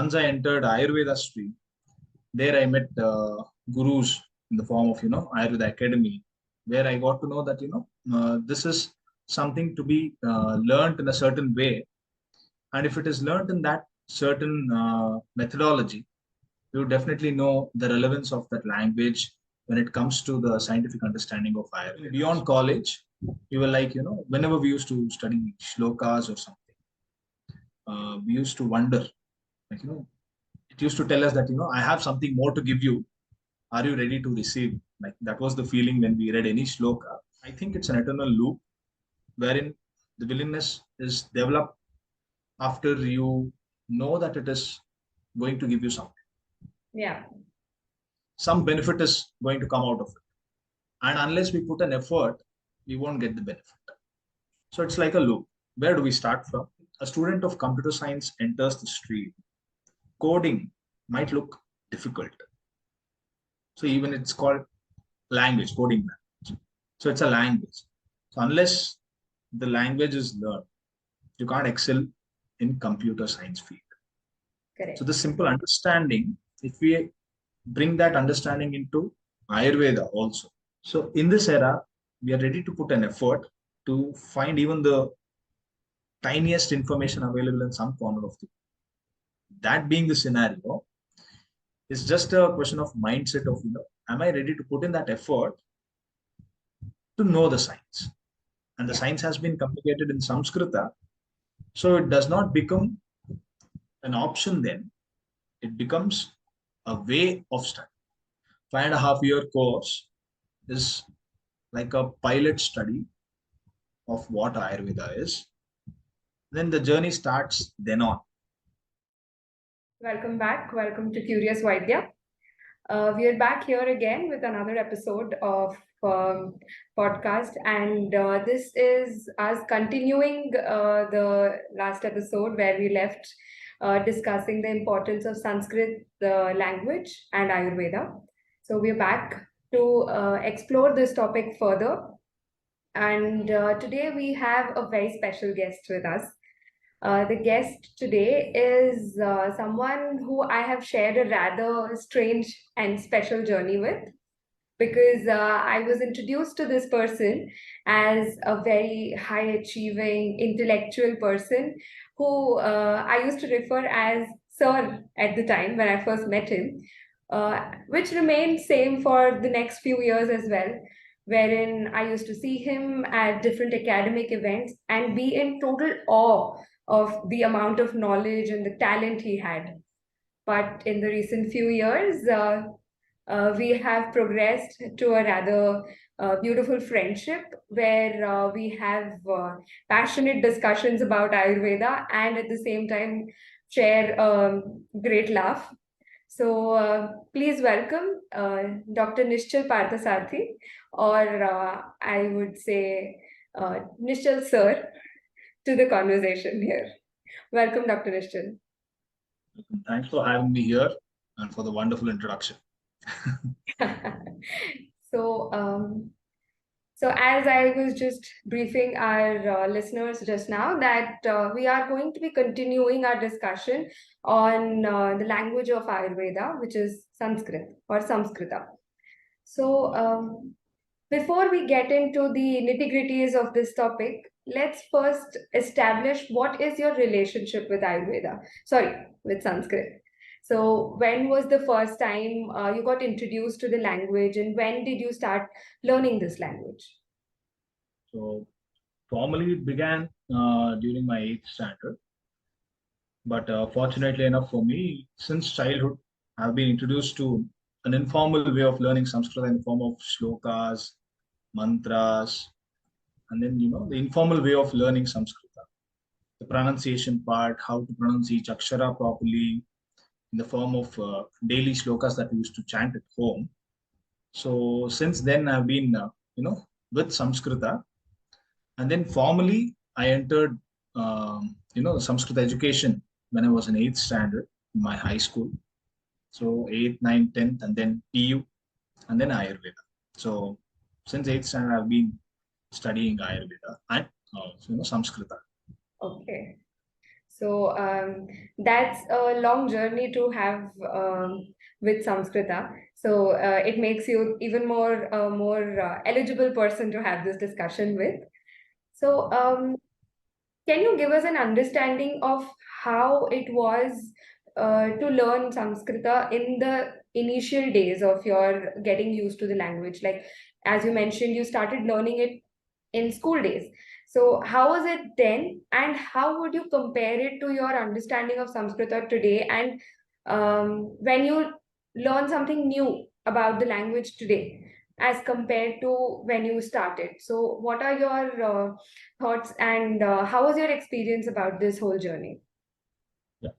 once I entered Ayurveda stream, there I met gurus in the form of Ayurveda Academy, where I got to know that this is something to be learned in a certain way, and if it is learned in that certain methodology, you definitely know the relevance of that language when it comes to the scientific understanding of Ayurveda. Beyond college, we were like, whenever we used to study shlokas or something, we used to wonder, like, it used to tell us that, I have something more to give you. Are you ready to receive? Like, that was the feeling when we read any shloka. I think it's an eternal loop wherein the willingness is developed after you know that it is going to give you something. Yeah. Some benefit is going to come out of it. And unless we put an effort, we won't get the benefit. So it's like a loop. Where do we start from? A student of computer science enters the stream. Coding might look difficult. So even it's called language, coding language. So it's a language. So unless the language is learned, you can't excel in computer science field. Correct. So the simple understanding, if we bring that understanding into Ayurveda also. So in this era, we are ready to put an effort to find even the tiniest information available in some corner of the world. That being the scenario, it's just a question of mindset of, am I ready to put in that effort to know the science? And the science has been communicated in Sanskrita, so it does not become an option then. It becomes a way of study. 5.5 year course is like a pilot study of what Ayurveda is. Then the journey starts then on. Welcome back. Welcome to Curious Vaidya. We are back here again with another episode of podcast, and this is us continuing the last episode where we left discussing the importance of Sanskrit language and Ayurveda. So we're back to explore this topic further, and today we have a very special guest with us. The guest today is someone who I have shared a rather strange and special journey with, because I was introduced to this person as a very high achieving intellectual person who I used to refer as Sir at the time when I first met him, which remained same for the next few years as well, wherein I used to see him at different academic events and be in total awe of the amount of knowledge and the talent he had. But in the recent few years, we have progressed to a rather beautiful friendship where we have passionate discussions about Ayurveda and at the same time share great laugh. So please welcome Dr. Nischal Parthasarathy, or I would say Nischal Sir, to the conversation here. Welcome, Dr. Nischal. Thanks for having me here and for the wonderful introduction. So, so as I was just briefing our listeners just now, that we are going to be continuing our discussion on the language of Ayurveda, which is Sanskrit or Samskrita. So, before we get into the nitty-gritties of this topic, let's first establish what is your relationship with Ayurveda. Sorry, with Sanskrit. So, when was the first time you got introduced to the language, and when did you start learning this language? So, formally, it began during my 8th standard. But fortunately enough for me, since childhood, I've been introduced to an informal way of learning Sanskrit in the form of shlokas, mantras, and then, the informal way of learning Sanskrit. The pronunciation part, how to pronounce each akshara properly, in the form of daily shlokas that we used to chant at home. So since then, I've been, with Samskrita. And then formally, I entered, Sanskrit education when I was in 8th standard in my high school. So 8th, 9th, 10th, and then PU, and then Ayurveda. So since 8th standard, I've been studying Ayurveda and Samskrita. Okay. So that's a long journey to have with Samskrita. So it makes you even more eligible person to have this discussion with. So can you give us an understanding of how it was to learn Sanskrita in the initial days of your getting used to the language? Like, as you mentioned, you started learning it in school days. So, how was it then, and how would you compare it to your understanding of Sanskrita today? And when you learn something new about the language today, as compared to when you started. So, what are your thoughts and how was your experience about this whole journey? Yeah.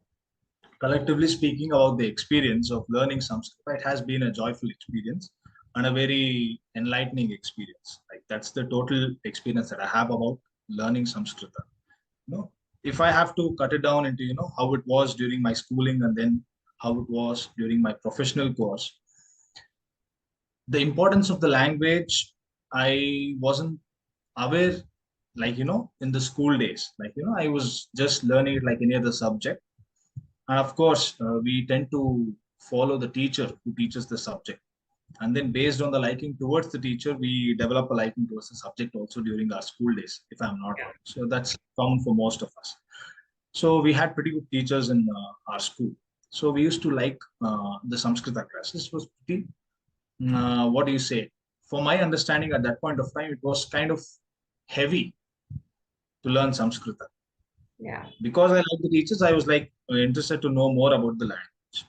Collectively speaking about the experience of learning Sanskrit, it has been a joyful experience and a very enlightening experience. Like that's the total experience that I have about learning Sanskrit. You know, if I have to cut it down into how it was during my schooling and then how it was during my professional course, the importance of the language I wasn't aware, like in the school days. Like I was just learning it like any other subject, and of course we tend to follow the teacher who teaches the subject, and then based on the liking towards the teacher we develop a liking towards the subject also during our school days, if I'm not wrong. So that's common for most of us. So we had pretty good teachers in our school. So we used to like the Samskrita class. This was pretty, what do you say? For my understanding at that point of time, it was kind of heavy to learn Samskrita. Yeah. Because I like the teachers, I was like interested to know more about the language.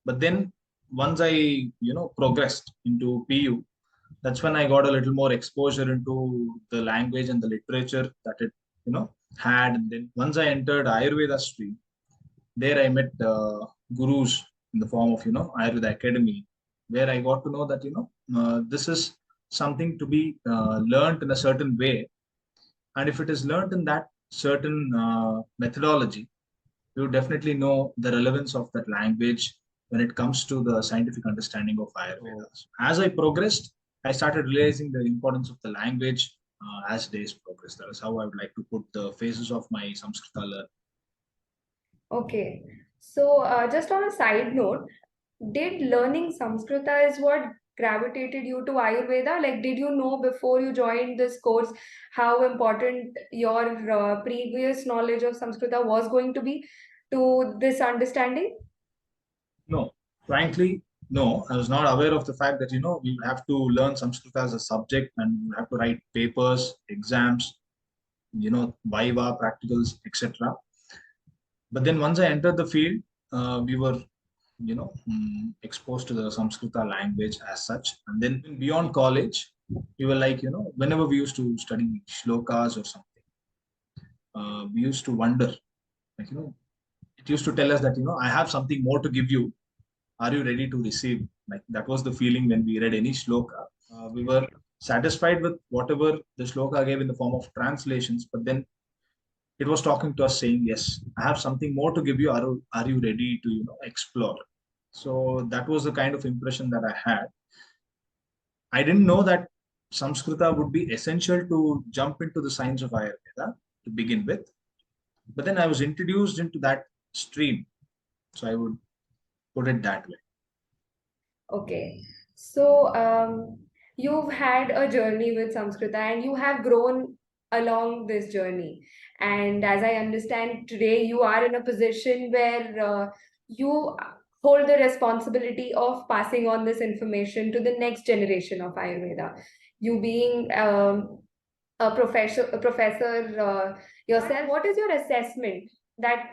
But then once I, progressed into PU, that's when I got a little more exposure into the language and the literature that it, had. And then once I entered Ayurveda stream, there I met gurus in the form of, Ayurveda Academy, where I got to know that, this is something to be learned in a certain way. And if it is learned in that certain methodology, you definitely know the relevance of that language when it comes to the scientific understanding of Ayurveda. As I progressed, I started realizing the importance of the language as days progressed. That is how I would like to put the phases of my Samskrita learning. Okay. So just on a side note, did learning Samskrita is what gravitated you to Ayurveda? Like, did you know before you joined this course how important your previous knowledge of Samskrita was going to be to this understanding? No, frankly, no. I was not aware of the fact that we have to learn Sanskrit as a subject and we have to write papers, exams, viva, practicals, etc. But then once I entered the field, we were exposed to the Samskrita language as such. And then beyond college, we were like, whenever we used to study shlokas or something, we used to wonder, like, it used to tell us that, I have something more to give you. Are you ready to receive? Like that was the feeling when we read any shloka. We were satisfied with whatever the shloka gave in the form of translations, but then it was talking to us saying, yes, I have something more to give you. Are you ready to, explore? So that was the kind of impression that I had. I didn't know that Samskrita would be essential to jump into the science of Ayurveda to begin with. But then I was introduced into that stream. So I would put it that way. Okay. So, you've had a journey with Samskrita and you have grown along this journey. And as I understand today, you are in a position where you hold the responsibility of passing on this information to the next generation of Ayurveda. You being a professor yourself, what is your assessment that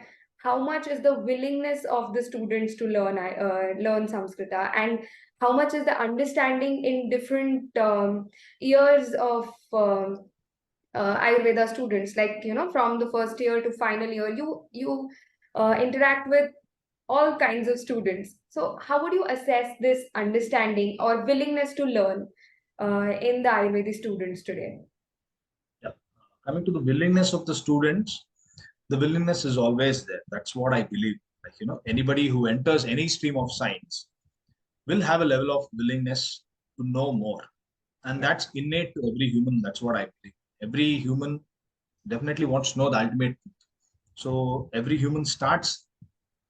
how much is the willingness of the students to learn Samskrita, and how much is the understanding in different years of Ayurveda students, like from the first year to final year, you interact with all kinds of students. So how would you assess this understanding or willingness to learn in the Ayurvedic students today? Yeah. Coming to the willingness of the students, the willingness is always there. That's what I believe. Like, anybody who enters any stream of science will have a level of willingness to know more. And that's innate to every human. That's what I believe. Every human definitely wants to know the ultimate truth. So every human starts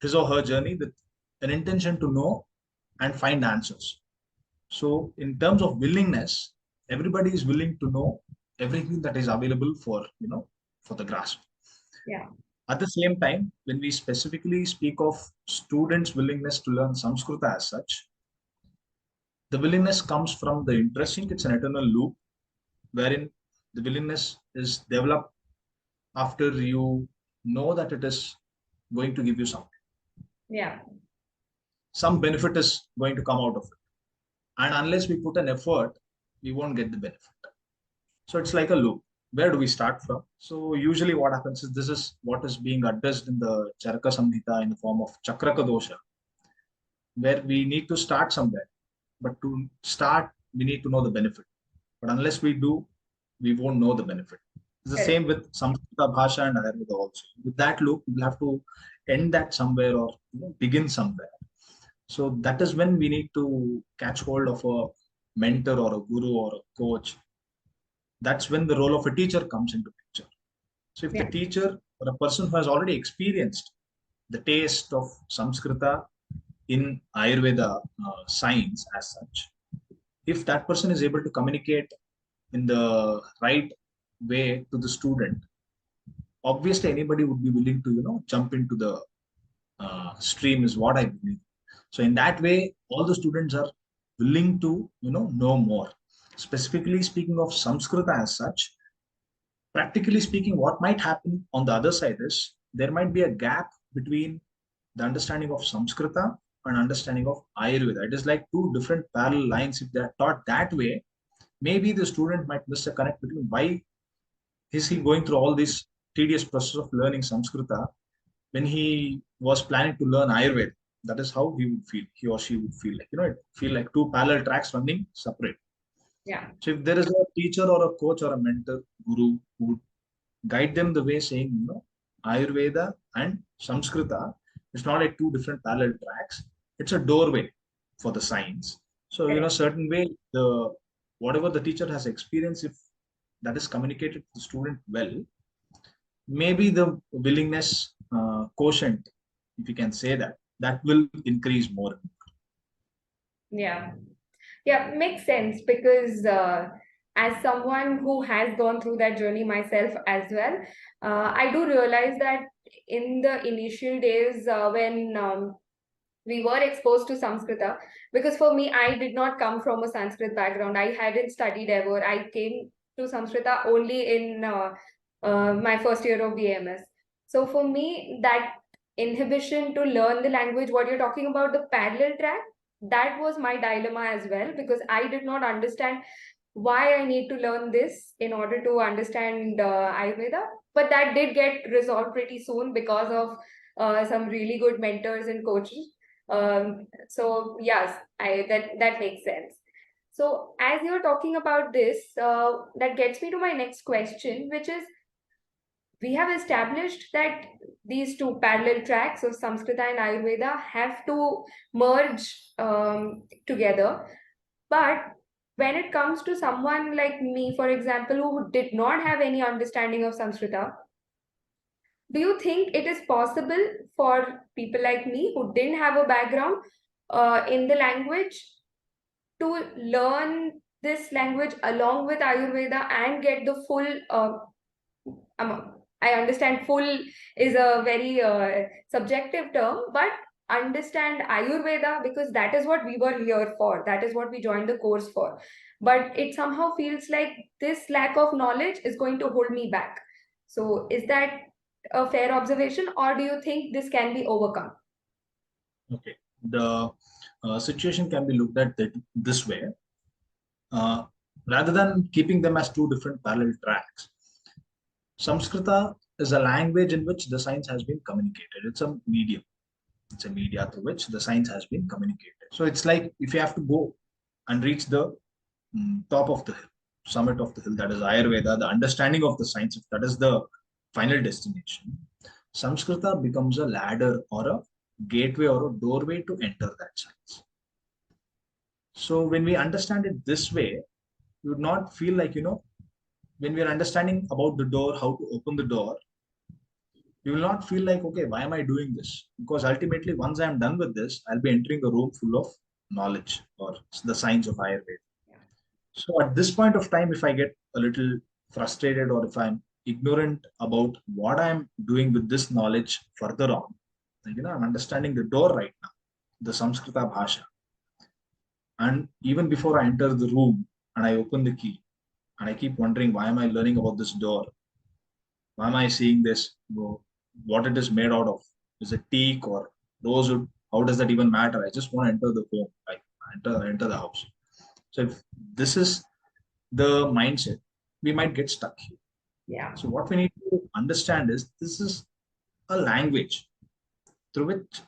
his or her journey with an intention to know and find answers. So in terms of willingness, everybody is willing to know everything that is available for, for the grasp. Yeah. At the same time, when we specifically speak of students' willingness to learn Samskrita as such, the willingness comes from the interest. It's an eternal loop wherein the willingness is developed after you know that it is going to give you something. Yeah. Some benefit is going to come out of it. And unless we put an effort, we won't get the benefit. So it's like a loop. Where do we start from? So usually what happens is this is what is being addressed in the Charaka Samhita in the form of Chakraka dosha, where we need to start somewhere. But to start, we need to know the benefit. But unless we do, we won't know the benefit. It's the Correct. same with Samskrita Bhasha and Ayurveda also. With that loop, we'll have to end that somewhere or begin somewhere. So that is when we need to catch hold of a mentor or a guru or a coach. That's when the role of a teacher comes into picture. So if the Yeah. teacher or a person who has already experienced the taste of Samskrita in Ayurveda science as such, if that person is able to communicate in the right way to the student, obviously anybody would be willing to jump into the stream is what I believe. So in that way, all the students are willing to know more. Specifically speaking of Samskrita as such, practically speaking, what might happen on the other side is there might be a gap between the understanding of Samskrita and understanding of Ayurveda. It is like two different parallel lines. If they're taught that way, maybe the student might miss a connect between why is he going through all this tedious process of learning Samskrita when he was planning to learn Ayurveda. That is how he would feel, he or she would feel like, it feel like two parallel tracks running separate. Yeah. So if there is a teacher or a coach or a mentor, guru who would guide them the way saying, Ayurveda and Samskrita, it's not like two different parallel tracks. It's a doorway for the science. So, Correct. certain way, the whatever the teacher has experienced, if that is communicated to the student well, maybe the willingness quotient, if you can say that, that will increase more. Yeah. Yeah, makes sense because as someone who has gone through that journey myself as well, I do realize that in the initial days when we were exposed to Sanskrita, because for me, I did not come from a Sanskrit background. I hadn't studied ever. I came to Sanskrita only in my first year of BMS. So for me, that inhibition to learn the language, what you're talking about, the parallel track, that was my dilemma as well, because I did not understand why I need to learn this in order to understand Ayurveda. But that did get resolved pretty soon because of some really good mentors and coaches. So yes, I that makes sense. So as you're talking about this, that gets me to my next question, which is we have established that these two parallel tracks of Samskrita and Ayurveda have to merge together. But when it comes to someone like me, for example, who did not have any understanding of Samskrita, do you think it is possible for people like me who didn't have a background in the language to learn this language along with Ayurveda and get the full I understand full is a very subjective term, but understand Ayurveda because that is what we were here for. That is what we joined the course for. But it somehow feels like this lack of knowledge is going to hold me back. So, is that a fair observation, or do you think this can be overcome? Okay. The situation can be looked at this way. Uh, Rather than keeping them as two different parallel tracks, Samskrita is a language in which the science has been communicated. It's a medium. It's a media through which the science has been communicated. So it's like if you have to go and reach the top of the hill, summit of the hill, that is Ayurveda, the understanding of the science, if that is the final destination, Samskrita becomes a ladder or a gateway or a doorway to enter that science. So when we understand it this way, we would not feel like, when we are understanding about the door, how to open the door, You will not feel like, okay, why am I doing this? Because ultimately, once I'm done with this, I'll be entering a room full of knowledge or the science of Ayurveda. Yeah. So at this point of time, if I get a little frustrated or if I'm ignorant about what I'm doing with this knowledge further on, like, I'm understanding the door right now, the Samskrita Bhasha. And even before I enter the room and I open the key and I keep wondering, why am I learning about this door? Why am I seeing this? What it is made out of? Is it teak or rosewood? How does that even matter? I just want to enter the home, like enter the house. So if this is the mindset, we might get stuck here. Yeah. So what we need to understand is this is a language through which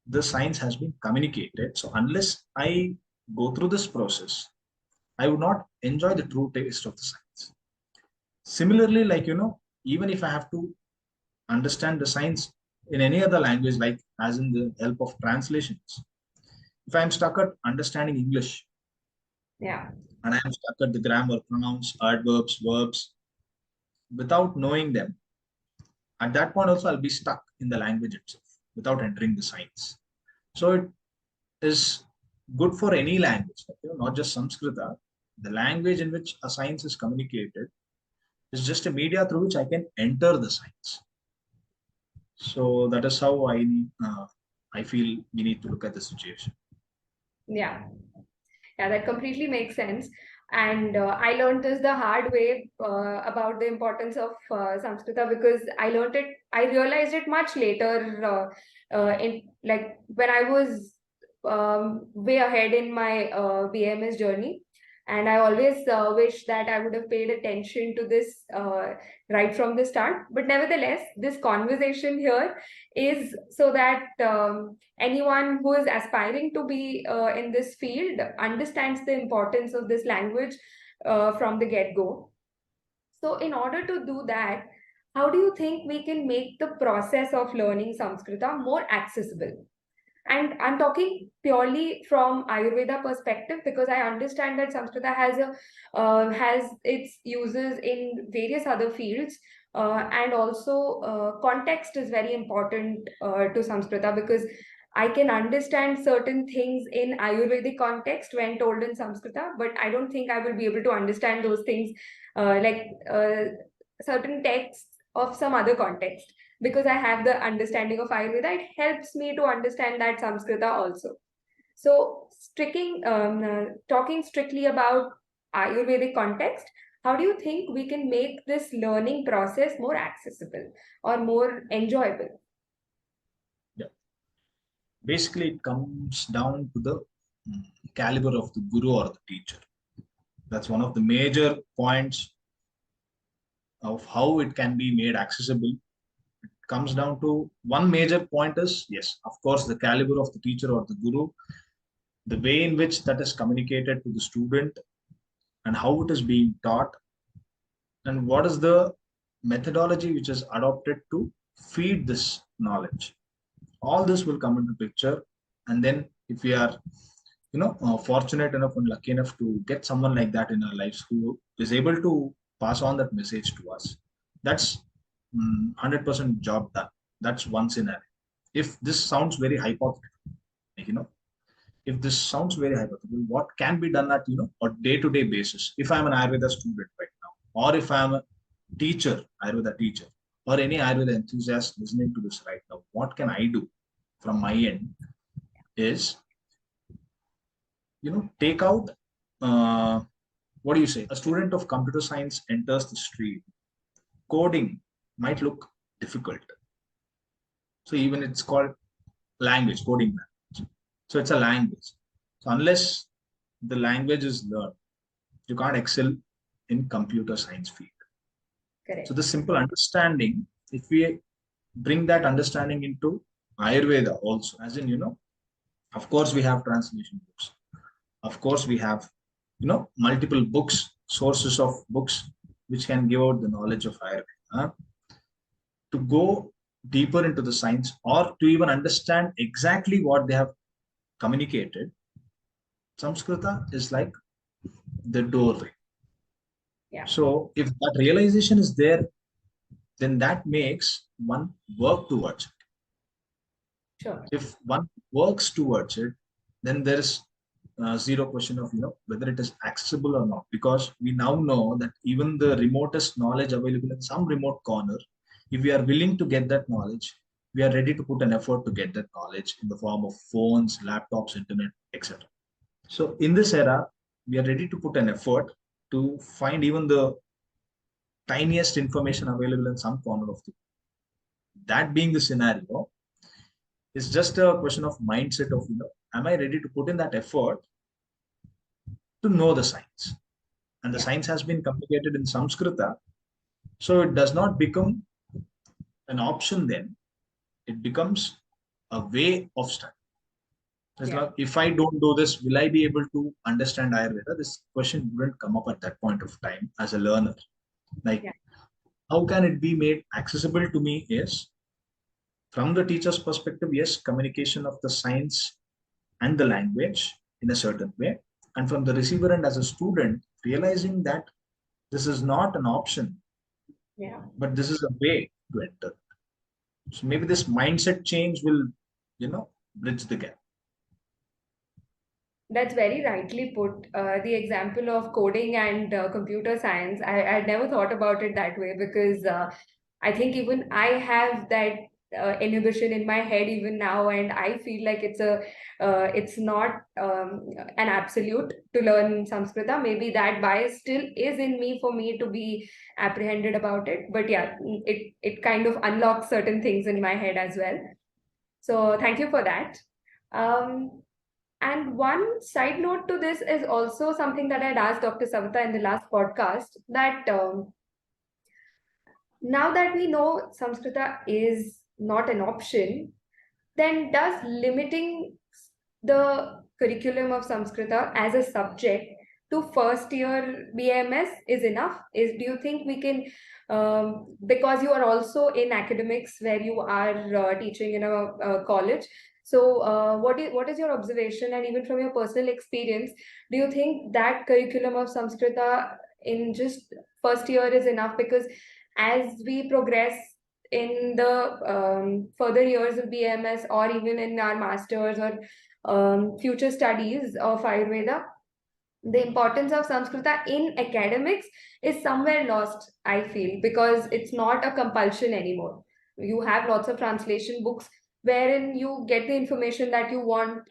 the science has been communicated. So unless I go through this process, I would not enjoy the true taste of the science. Similarly, like, even if I have to understand the science in any other language, like as in the help of translations, if I'm stuck at understanding English Yeah. and I'm stuck at the grammar, pronouns, adverbs, verbs, without knowing them, at that point also I'll be stuck in the language itself without entering the science. So it is good for any language, like, not just Sanskrita. The language in which a science is communicated is just a media through which I can enter the science. So that is how I feel we need to look at the situation. Yeah. Yeah, that completely makes sense. And I learned this the hard way about the importance of Samskrita, because I realized it much later, in like when I was way ahead in my BMS journey. And I always wish that I would have paid attention to this right from the start. But nevertheless, this conversation here is so that anyone who is aspiring to be in this field understands the importance of this language from the get-go. So in order to do that, how do you think we can make the process of learning Samskrita more accessible? And I'm talking purely from Ayurveda perspective, because I understand that Samskrita has its uses in various other fields, and also context is very important to Samskrita, because I can understand certain things in Ayurvedic context when told in Samskrita, but I don't think I will be able to understand those things certain texts of some other context. Because I have the understanding of Ayurveda, it helps me to understand that Samskrita also. So, talking strictly about Ayurvedic context, how do you think we can make this learning process more accessible or more enjoyable? Yeah. Basically, it comes down to the caliber of the guru or the teacher. That's one of the major points of how it can be made accessible. It comes down to one major point is, yes, of course, the caliber of the teacher or the guru, the way in which that is communicated to the student and how it is being taught, and what is the methodology which is adopted to feed this knowledge. All this will come into picture. And then if we are fortunate enough and lucky enough to get someone like that in our lives who is able to pass on that message to us, that's 100% job done. That's one scenario. If this sounds very hypothetical, like, if this sounds very hypothetical, what can be done at a day-to-day basis? If I'm an Ayurveda student right now, or if I'm a teacher, Ayurveda teacher, or any Ayurveda enthusiast listening to this right now, what can I do from my end is, take out, uh, what do you say? A student of computer science enters the stream. Coding might look difficult. So even it's called language, coding language. So it's a language. So unless the language is learned, you can't excel in computer science field. So Correct. the simple understanding, if we bring that understanding into Ayurveda also, as in, of course we have translation books. Of course we have, multiple books, sources of books, which can give out the knowledge of Ayurveda. To go deeper into the science or to even understand exactly what they have communicated, Samskrita is like the doorway. Yeah. So if that realization is there, then that makes one work towards it. Sure. If one works towards it, then there is zero question of whether it is accessible or not, because we now know that even the remotest knowledge available in some remote corner, if we are willing to get that knowledge, we are ready to put an effort to get that knowledge in the form of phones, laptops, internet, etc. So in this era, we are ready to put an effort to find even the tiniest information available in some corner of the. That being the scenario, it's just a question of mindset of am I ready to put in that effort to know the science? And the Yeah. science has been communicated in Sanskrita, so it does not become an option then. It becomes a way of study. It's Yeah. like, if I don't do this, will I be able to understand Ayurveda? This question wouldn't come up at that point of time as a learner. Like, Yeah. how can it be made accessible to me is, from the teacher's perspective, yes, communication of the science and the language in a certain way. And from the receiver end as a student, realizing that this is not an option, Yeah. but this is a way to enter. So maybe this mindset change will, bridge the gap. That's very rightly put. The example of coding and computer science, I'd never thought about it that way, because I think even I have that inhibition in my head even now, and I feel like it's not an absolute to learn Sanskrita. Maybe that bias still is in me for me to be apprehended about it. But yeah, it kind of unlocks certain things in my head as well. So thank you for that. Um, and one side note to this is also something that I'd asked Dr. Savita in the last podcast, that now that we know Samskrita is not an option, then does limiting the curriculum of Samskrita as a subject to first year BMS is enough? Do you think we can, because you are also in academics where you are teaching in a college, so what is your observation, and even from your personal experience, do you think that curriculum of Samskrita in just first year is enough? Because as we progress in the further years of BMS, or even in our masters or future studies of Ayurveda, the importance of Samskrita in academics is somewhere lost, I feel, because it's not a compulsion anymore. You have lots of translation books wherein you get the information that you want,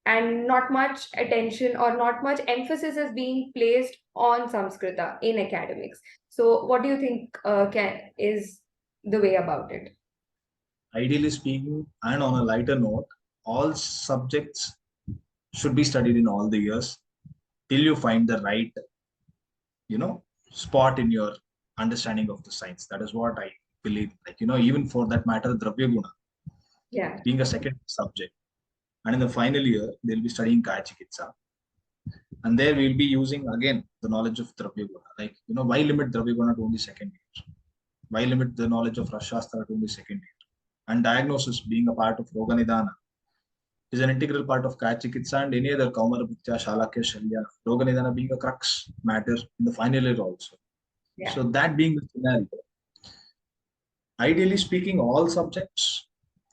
and not much attention or not much emphasis is being placed on Samskrita in academics. So, what do you think is the way about it? Ideally speaking, and on a lighter note, all subjects should be studied in all the years till you find the right, you know, spot in your understanding of the science. That is what I believe. Like, even for that matter, Dravya Guna, Yeah, being a second subject. And in the final year, they'll be studying Kaya Chikitsa. And there we'll be using again the knowledge of Dravya Guna. Like, why limit Dravya Guna to only second year? Why limit the knowledge of Rashastra to only second year? And diagnosis being a part of Roga Nidana is an integral part of Kaya Chikitsa and any other Kaumara Bhutya, Shalakya, Shalya, Roga Nidana being a crux matter in the final year also. yeah, So that being the scenario, ideally speaking, all subjects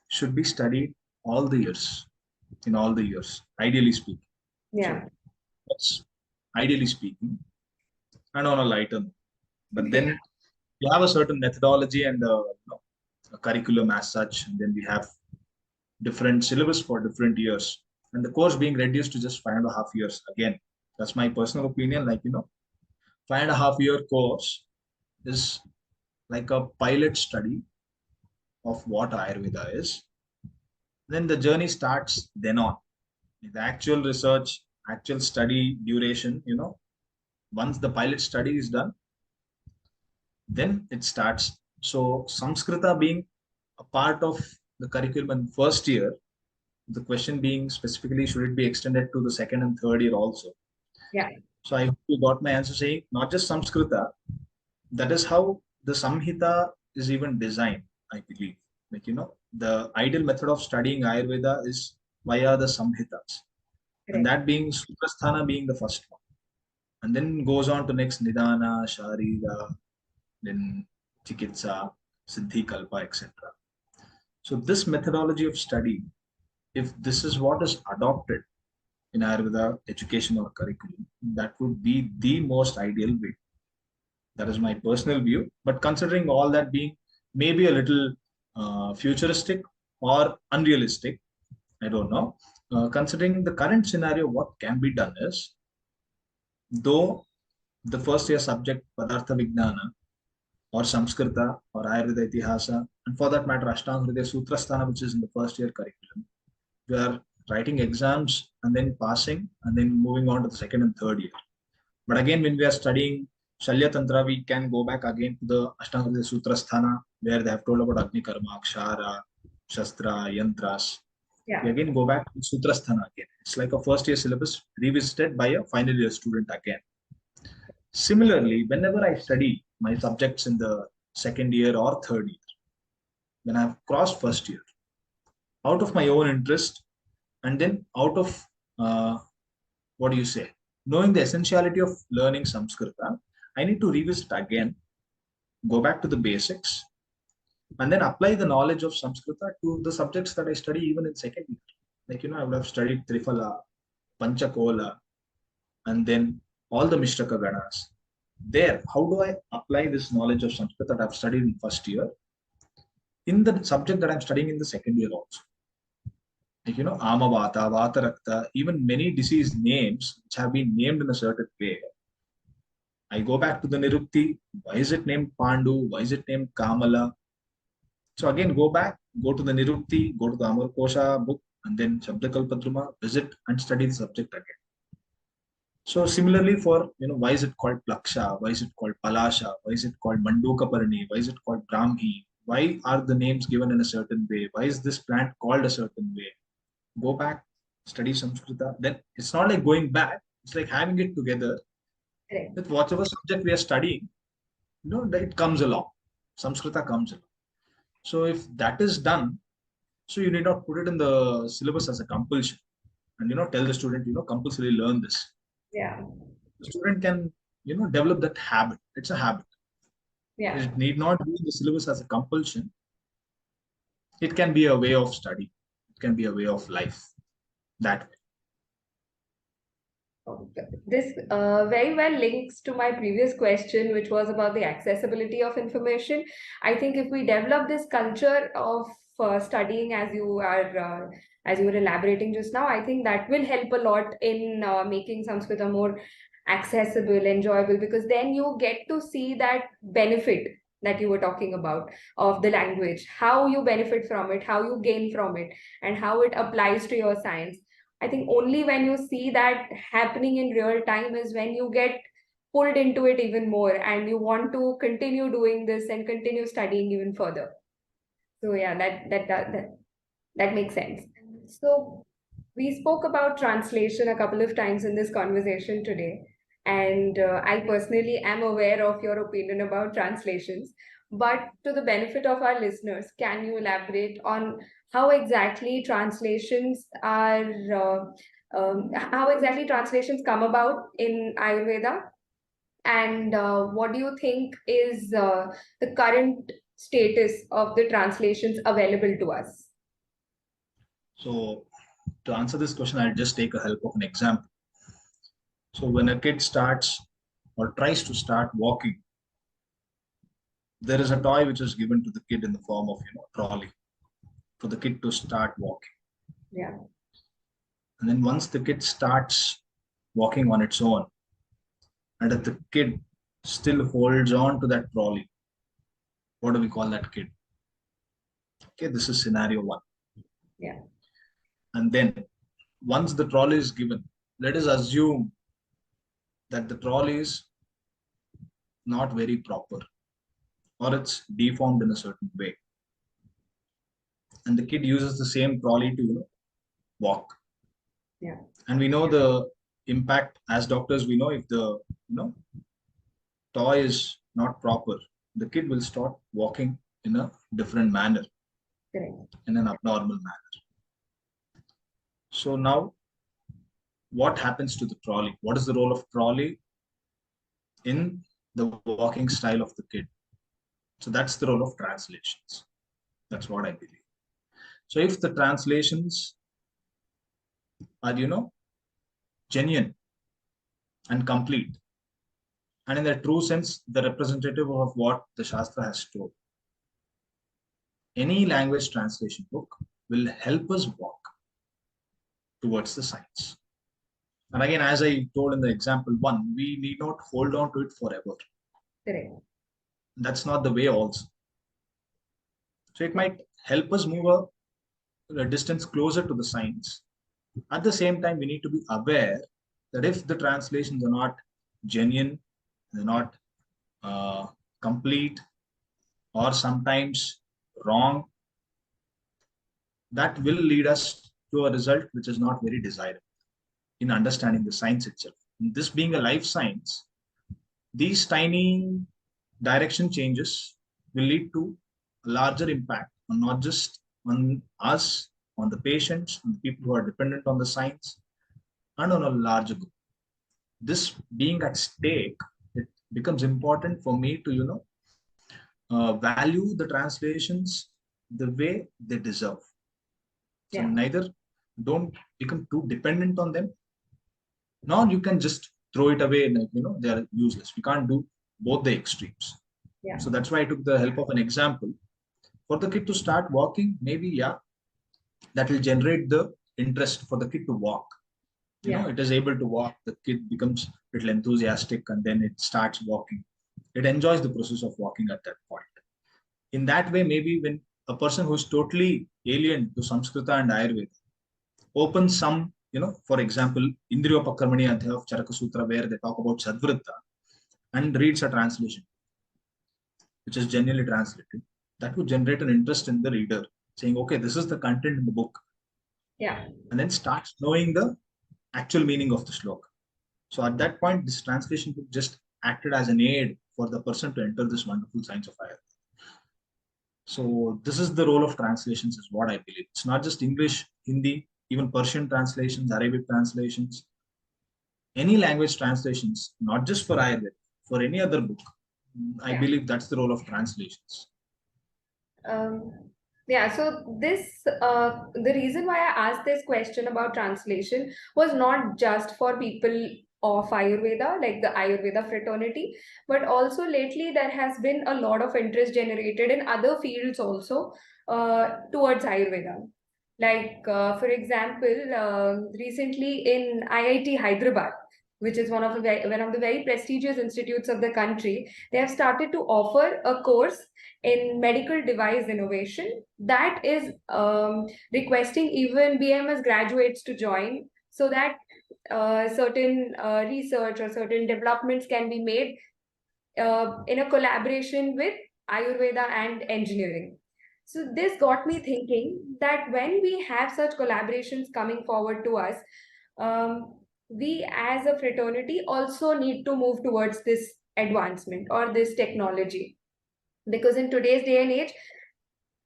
should be studied all the years, in all the years, ideally speaking. yeah, So that's ideally speaking, and on a lighter note. But then we have a certain methodology and a curriculum as such, and then we have different syllabus for different years, and the course being reduced to just 5.5 years. Again, that's my personal opinion. Like, 5.5 year course is like a pilot study of what Ayurveda is. Then the journey starts then on. The actual research, actual study duration, once the pilot study is done, then it starts. So Samskrita being a part of the curriculum in first year, the question being specifically, should it be extended to the second and third year also? yeah, So I hope you got my answer, saying not just Samskrita. That is how the Samhita is even designed, I believe. Like, the ideal method of studying Ayurveda is via the Samhitas. And correct. that being Suprasthana being the first one. And then goes on to next Nidana, Sharira, then Chikitsa, Siddhi Kalpa, etc. So this methodology of study, if this is what is adopted in Ayurveda education or curriculum, that would be the most ideal way. That is my personal view. But considering all that being maybe a little futuristic or unrealistic, I don't know. Considering the current scenario, what can be done is, though the first year subject Padartha Vijnana or Samskrita or Ayurveda Itihasa, and for that matter, Ashtanga Hridaya Sutrasthana, which is in the first year curriculum, we are writing exams and then passing and then moving on to the second and third year. But again, when we are studying Shalya Tantra, we can go back again to the Ashtanga Hridaya Sutrasthana, where they have told about Agni Karma, Akshara, Shastra, Yantras. We Yeah. again go back to Sutrasthana again. It's like a first year syllabus revisited by a final year student again. Similarly, whenever I study my subjects in the second year or third year, when I've crossed first year, out of my own interest, and then out of what do you say, knowing the essentiality of learning Samskrita, I need to revisit again, go back to the basics, and then apply the knowledge of Samskrita to the subjects that I study even in second year. Like, I would have studied Trifala, Panchakola, and then all the Mishtaka Ganas. There, how do I apply this knowledge of Sanskrit that I've studied in first year in the subject that I'm studying in the second year also? Like, Amavata, Vatarakta, even many disease names which have been named in a certain way. I go back to the Nirukti. Why is it named Pandu? Why is it named Kamala? So again, go back, go to the Nirukti, go to the Amar Kosha book, and then Shabdakalpadruma, visit and study the subject again. So similarly for, why is it called Plaksha? Why is it called Palasha? Why is it called Manduka Parni? Why is it called Brahmi? Why are the names given in a certain way? Why is this plant called a certain way? Go back, study Samskrita. Then it's not like going back. It's like having it together Correct. with whatever subject we are studying. It comes along. Samskrita comes along. So if that is done, so you need not put it in the syllabus as a compulsion, and tell the student, compulsorily learn this. Yeah. The student can, develop that habit. It's a habit. Yeah. It need not be in the syllabus as a compulsion. It can be a way of study. It can be a way of life. That way. This very well links to my previous question, which was about the accessibility of information. I think if we develop this culture of studying, as you were elaborating just now, I think that will help a lot in making Samskrita more accessible, enjoyable, because then you get to see that benefit that you were talking about of the language, how you benefit from it, how you gain from it, and how it applies to your science. I think only when you see that happening in real time is when you get pulled into it even more and you want to continue doing this and continue studying even further. So yeah, that makes sense. So we spoke about translation a couple of times in this conversation today, and I personally am aware of your opinion about translations. But to the benefit of our listeners, can you elaborate on how exactly translations are, how exactly translations come about in Ayurveda, and what do you think is the current status of the translations available to us? So to answer this question, I'll just take a help of an example. So when a kid starts or tries to start walking, there is a toy which is given to the kid in the form of trolley for the kid to start walking. Yeah. And then once the kid starts walking on its own, and if the kid still holds on to that trolley, what do we call that kid? Okay, this is scenario one. Yeah. And then once the trolley is given, let us assume that the trolley is not very proper or it's deformed in a certain way. And the kid uses the same trolley to walk. Yeah. And we know the impact as doctors, we know if the toy is not proper, the kid will start walking in a different manner, Correct. in an abnormal manner. So now what happens to the trolley? What is the role of trolley in the walking style of the kid? So that's the role of translations. That's what I believe. So if the translations are, genuine and complete, and in the true sense, the representative of what the Shastra has told, any language translation book will help us walk towards the science. And again, as I told in the example one, we need not hold on to it forever. Correct. That's not the way also. So it might help us move a distance closer to the science. At the same time, we need to be aware that if the translations are not genuine, they're not uh, complete, or sometimes wrong, that will lead us to a result which is not very desirable in understanding the science itself. And this being a life science, these tiny direction changes will lead to a larger impact on not just on us, on the patients, on the people who are dependent on the science, and on a larger group. This being at stake, it becomes important for me to, value the translations the way they deserve. So Yeah. neither don't become too dependent on them, nor you can just throw it away and they are useless. We can't do both the extremes. Yeah. So that's why I took the help of an example. For the kid to start walking, maybe that will generate the interest for the kid to walk. Yeah. It is able to walk, the kid becomes a little enthusiastic, and then it starts walking. It enjoys the process of walking at that point. In that way, maybe when a person who is totally alien to Samskrita and Ayurveda opens some, for example, Indriyopakarmani Adhyaya of Charaka Sutra, where they talk about Sadvritta, and reads a translation, which is genuinely translated, that would generate an interest in the reader, saying, okay, this is the content in the book. Yeah. And then starts knowing the actual meaning of the sloka. So at that point, this translation book just acted as an aid for the person to enter this wonderful science of Ayurveda. So this is the role of translations, is what I believe. It's not just English, Hindi, even Persian translations, Arabic translations, any language translations, not just for Ayurveda, for any other book. I Yeah. believe that's the role of translations. Um, yeah, so the reason why I asked this question about translation was not just for people of Ayurveda, like the Ayurveda fraternity, but also lately there has been a lot of interest generated in other fields also towards Ayurveda. Like, for example, recently in IIT Hyderabad, which is one of the very prestigious institutes of the country, they have started to offer a course in medical device innovation that is requesting even BMS graduates to join so that certain research or certain developments can be made in a collaboration with Ayurveda and engineering. So this got me thinking that when we have such collaborations coming forward to us, we as a fraternity also need to move towards this advancement or this technology, because in today's day and age,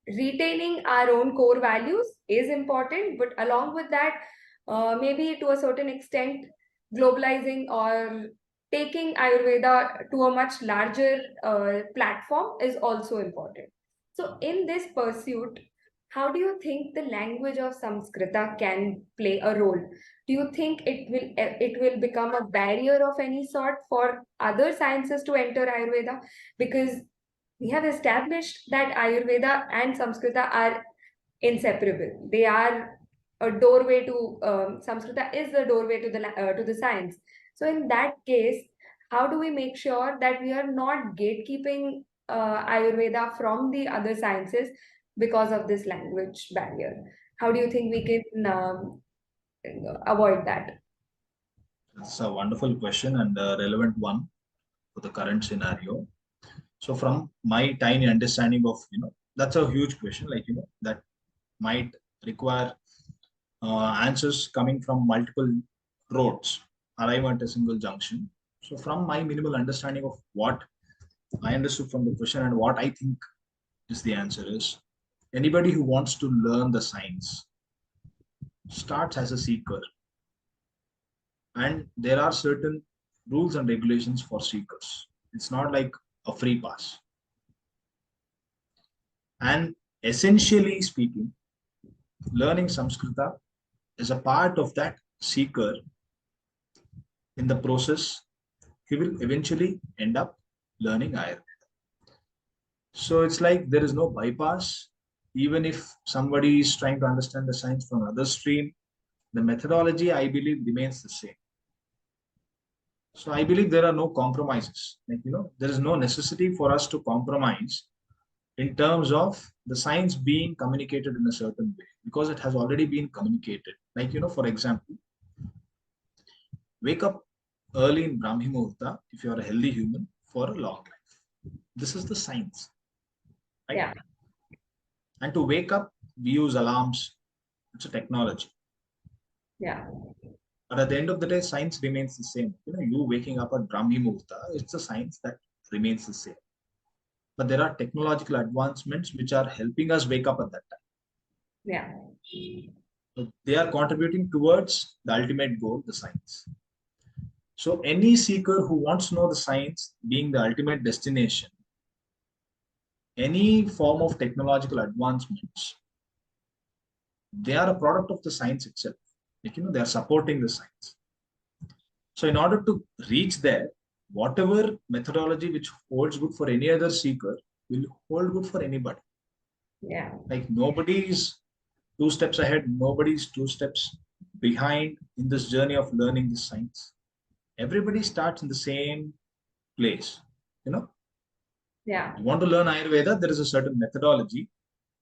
retaining our own core values is important, but along with that, maybe to a certain extent, globalizing or taking Ayurveda to a much larger platform is also important. So in this pursuit, how do you think the language of Samskrita can play a role? Do you think it will become a barrier of any sort for other sciences to enter Ayurveda? Because we have established that Ayurveda and Samskrita are inseparable. They are a doorway to Samskrita is the doorway to the science. So in that case, how do we make sure that we are not gatekeeping Ayurveda from the other sciences because of this language barrier? How do you think we can avoid that? That's a wonderful question and a relevant one for the current scenario. So from my tiny understanding of, that's a huge question, like, that might require answers coming from multiple roads, arrive at a single junction. So from my minimal understanding of what I understood from the question and what I think is the answer is, anybody who wants to learn the science starts as a seeker, and there are certain rules and regulations for seekers. It's not like a free pass. And essentially speaking, learning Samskrita is a part of that seeker. In the process, he will eventually end up learning Ayurveda. So it's like there is no bypass. Even if somebody is trying to understand the science from another stream, the methodology, I believe, remains the same. So I believe there are no compromises. Like, there is no necessity for us to compromise in terms of the science being communicated in a certain way because it has already been communicated. Like, for example, wake up early in Brahmi Muhurta if you are a healthy human for a long life. This is the science, right? Yeah. And to wake up, we use alarms. It's a technology. Yeah. But at the end of the day, science remains the same. You waking up at Brahmi Muhurta, it's a science that remains the same. But there are technological advancements which are helping us wake up at that time. Yeah. So they are contributing towards the ultimate goal, the science. So any seeker who wants to know the science being the ultimate destination, any form of technological advancements, they are a product of the science itself. Like, they are supporting the science. So in order to reach there, whatever methodology which holds good for any other seeker will hold good for anybody. Yeah. Like nobody is 2 steps ahead, nobody is 2 steps behind in this journey of learning this science. Everybody starts in the same place. Yeah. You want to learn Ayurveda, there is a certain methodology.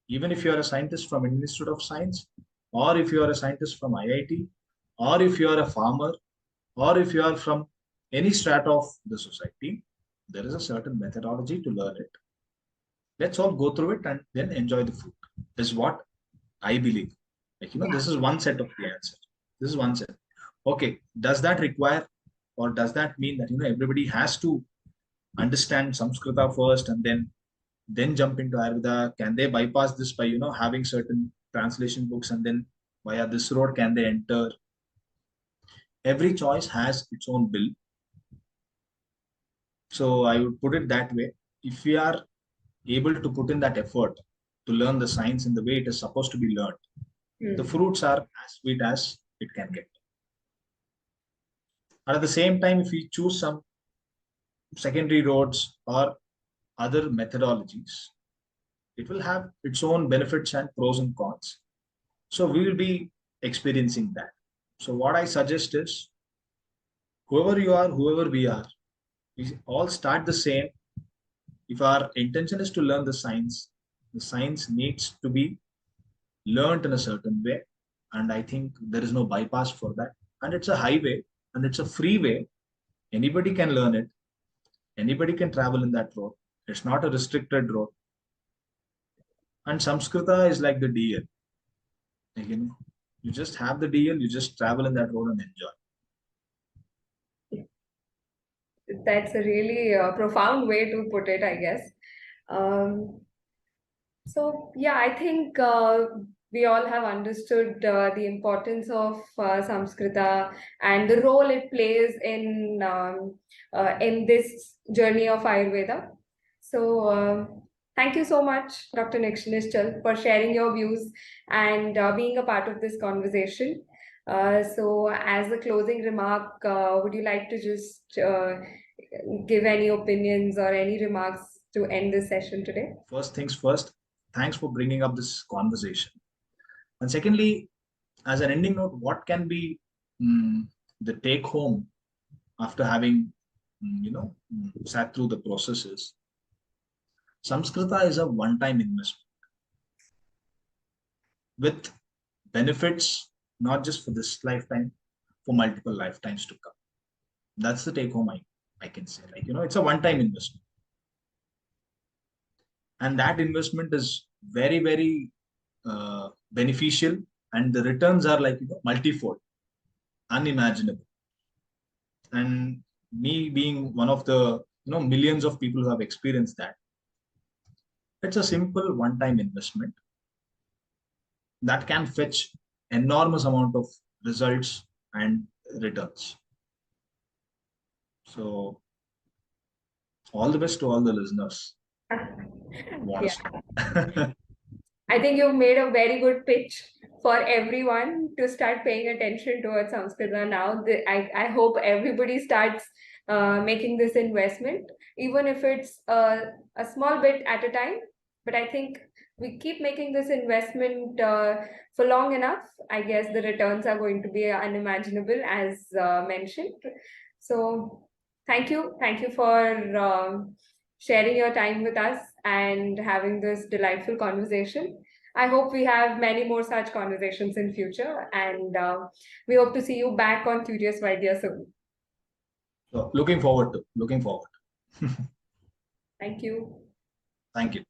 Even if you are a scientist from an Institute of Science, or if you are a scientist from IIT, or if you are a farmer, or if you are from any strata of the society, there is a certain methodology to learn it. Let's all go through it and then enjoy the food. Is what I believe. Like, this is one set of the answer. This is one set. Okay, does that require or does that mean that everybody has to understand Samskrita first and then jump into Ayurveda? Can they bypass this by having certain translation books and then via this road can they enter? Every choice has its own bill. So I would put it that way. If we are able to put in that effort to learn the science in the way it is supposed to be learned, the fruits are as sweet as it can get. And at the same time, if we choose some secondary roads or other methodologies, it will have its own benefits and pros and cons. So we will be experiencing that. So what I suggest is, whoever you are, whoever we are, we all start the same. If our intention is to learn the science needs to be learned in a certain way. And I think there is no bypass for that. And it's a highway and it's a free way. Anybody can learn it. Anybody can travel in that road. It's not a restricted road. And Samskrita is like the DL. Like, you just have the DL, you just travel in that road and enjoy. That's a really profound way to put it, I guess. Um, so, yeah, I think we all have understood the importance of Samskrita and the role it plays in this journey of Ayurveda. So, thank you so much, Dr. Nischal, for sharing your views and being a part of this conversation. So, as a closing remark, would you like to just give any opinions or any remarks to end this session today? First things first, thanks for bringing up this conversation. And secondly, as an ending note, what can be the take home after having, sat through the processes? Samskrita is a one-time investment with benefits, not just for this lifetime, for multiple lifetimes to come. That's the take home I can say. Like, it's a one-time investment. And that investment is very, very beneficial. And the returns are like, multifold, unimaginable. And me being one of the, millions of people who have experienced that, it's a simple one-time investment that can fetch enormous amount of results and returns. So all the best to all the listeners. want Yeah. to stop. I think you've made a very good pitch for everyone to start paying attention towards Samskrita now. I hope everybody starts making this investment, even if it's a small bit at a time. But I think we keep making this investment for long enough, I guess the returns are going to be unimaginable, as mentioned. So thank you. Thank you for sharing your time with us and having this delightful conversation. I hope we have many more such conversations in future, and we hope to see you back on Curious Vaidya soon. So looking forward to. Thank you. Thank you.